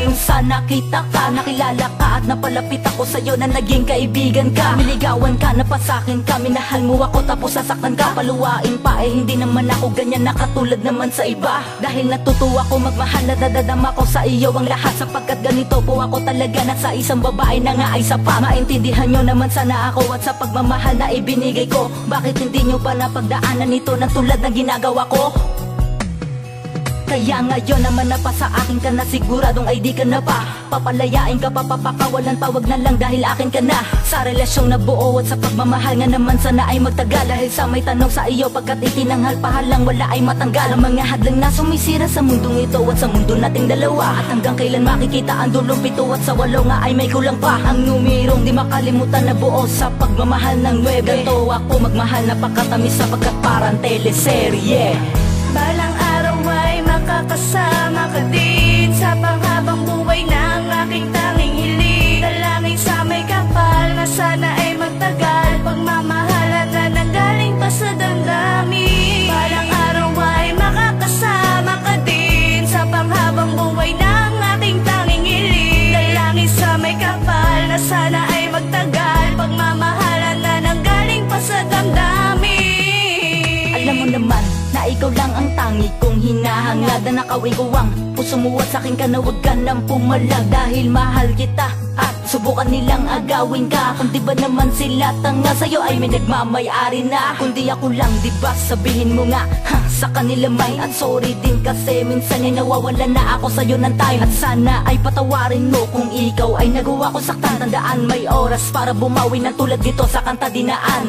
Ngayon sana kita ka, nakilala ka at napalapit ako sa'yo na naging kaibigan ka. Niligawan ka, napasakin ka, minahal mo ako tapos sasaktan ka. Paluwain pa hindi naman ako ganyan na katulad naman sa iba. Dahil natutuwa ko magmahal, nadadadama ko sa iyo ang lahat. Sapagkat ganito po ako talaga na sa isang babae na nga ay sapat. Maintindihan nyo naman sana ako at sa pagmamahal na ibinigay ko. Bakit hindi nyo pa napagdaanan ito na tulad ng ginagawa ko? Kaya ngayon naman napasa akin ka na, siguradong ay di ka na pa papalayain ka pa, papakawalan pa, wag na lang dahil akin ka na. Sa relasyong nabuo at sa pagmamahal nga naman sana ay magtagal. Dahil sa may tanong sa iyo pagkat itinanghal pahalang wala ay matanggal. Ang mga hadlang na sumisira sa mundong ito at sa mundo nating dalawa. At hanggang kailan makikita ang dulong 7 at sa 8 nga ay may kulang pa. Ang numerong di makalimutan na buo sa pagmamahal ng 9. Ganto ako magmahal, napakatamis sapagkat parang teleserye. Balang araw ay makakasama ka din sa panghabang buhay ng aking tanging hiling. Dalangin sa may kapal na sana ay magtagal, pagmamahalan na nanggaling pa sa damdamin. Balang araw ay makakasama ka din sa panghabang buhay ng aking tanging hiling. Dalangin sa may kapal na sana ay magtagal, pagmamahalan na nanggaling pa sa damdamin. Alam mo naman na ikaw lang ang tangi kong hinahangad, na nakawin ko ang puso mo at sakin ka na wag ka nang pumalag. Dahil mahal kita at subukan nilang agawin ka. Kung di ba naman sila tanga, sa'yo ay may nagmamayari na. Kundi ako lang, di ba sabihin mo nga sa kanila may. At sorry din kasi minsan ay nawawala na ako sa'yo ng time. At sana ay patawarin mo kung ikaw ay nagawa ko saktan. Tandaan may oras para bumawi ng tulad dito sa kanta dinaan.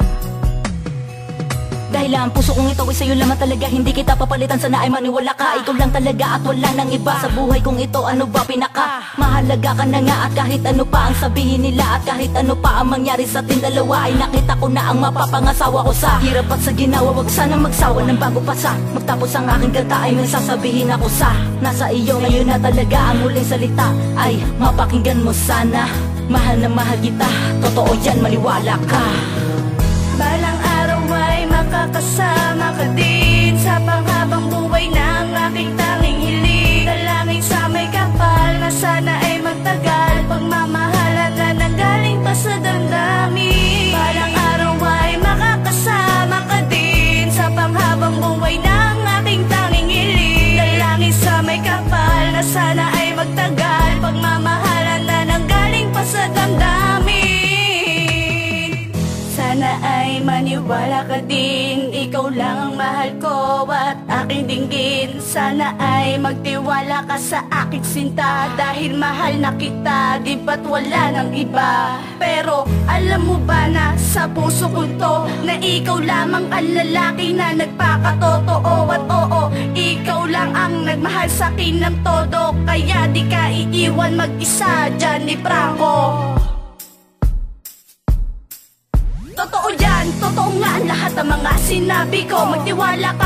Dahil ang puso kong ito ay sa'yo lamang talaga, hindi kita papalitan, sana ay maniwala ka. Ikaw lang talaga at wala nang iba sa buhay kong ito, ano ba pinaka mahalaga ka na nga. At kahit ano pa ang sabihin nila at kahit ano pa ang mangyari sa ating dalawa, ay nakita ko na ang mapapangasawa ko sa hirap at sa ginawa. Wag sana magsawa ng bago pa sa magtapos ang aking kanta ay may sasabihin ako sa nasa iyo ngayon na talaga. Ang muling salita ay mapakinggan mo sana. Mahal na mahal kita, totoo yan, maniwala ka. Balang araw ay makakasama ka din sa panghabang buhay ng aking tanging hiling. Dalangin sa may kapal na sana ay magtagal, pagmamahalan na nanggaling pa sa damdamin. Balang araw ay makakasama ka din sa panghabang buhay ng aking tanging hiling. Dalangin sa may kapal na sana ay magtagal, pagmamahalan na nanggaling pa sa damdamin. Sana ay maniwala ka din, ikaw lang ang mahal ko at aking dinggin. Sana ay magtiwala ka sa aking sinta, dahil mahal na kita, di ba't wala nang iba. Pero alam mo ba na sa puso ko to, na ikaw lamang ang lalaki na nagpakatotoo. At oo, ikaw lang ang nagmahal sa'kin ng todo, kaya di ka iiwan mag-isa dyan ni Franco. Totoo yan, totoo nga ang lahat ng mga sinabi ko. Magtiwala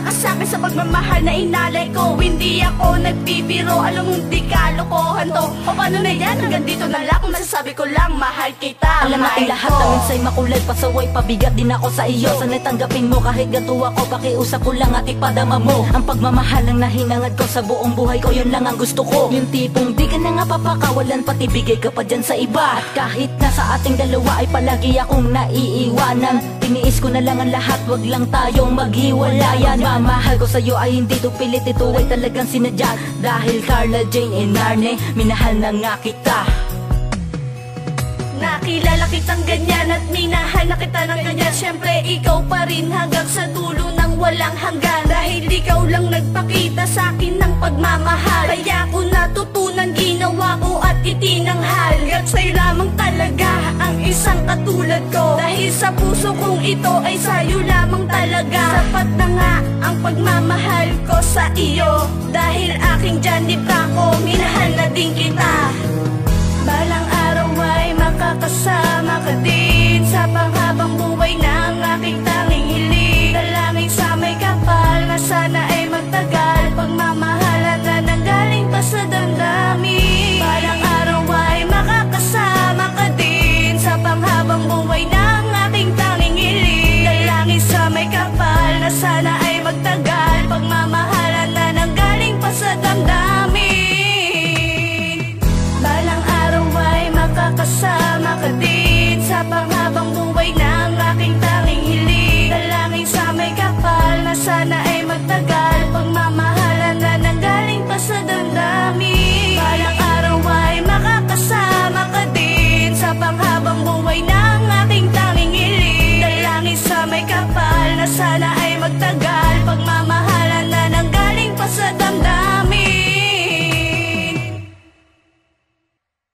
ka sa akin sa pagmamahal na inalay ko. Hindi ako nagbibiro, alam mong di ka lokohan to. O paano na yan, hanggang dito na lang, kung masasabi ko lang, mahal kita. Alam natin lahat na minsay makulay, pasaway, pabigat din ako sa iyo. Sana'y tanggapin mo kahit gato ako, pakiusap ko lang at ipadama mo. Ang pagmamahal ang nahinangad ko sa buong buhay ko, yun lang ang gusto ko. Yung tipong di ka na nga papakawalan, pati bigay ka pa dyan sa iba. At kahit na sa ating dalawa ay palagi akong naiiwanan, tiniis ko na lang ang lahat, wag lang tayong maghiwalayan. Mamahal ko sa'yo ay hindi to pilit, ito ay talagang sinadya. Dahil Carla Jane Enarne, minahal na nga kita. Nakilala kitang ganyan at minahal na kita ng ganyan. Siyempre ikaw pa rin hanggang sa dulo ng walang hanggan. Dahil ikaw lang nagpakita sa akin ng pagmamahal, kaya ko natutunan, ginawa ko at itinanghal. At sa'yo lamang talaga ang isang katulad ko, dahil sa puso kong ito ay sa'yo lamang talaga. Sapat na nga ang pagmamahal ko sa iyo, dahil aking Johnny Franco, minahal na din kita. Balang araw ay makakasama ka din sa panghabang buhay ng aking tanging hiling. Dalangin sa may kapal na sana ay magtagal, pagmamahalan na nanggaling pa sa damdamin. Balang araw ay makakasama ka din sa panghabang buhay ng aking tanging hiling. Dalangin sa may kapal na sana ay magtagal, pagmamahalan na nanggaling pa sa damdamin. sana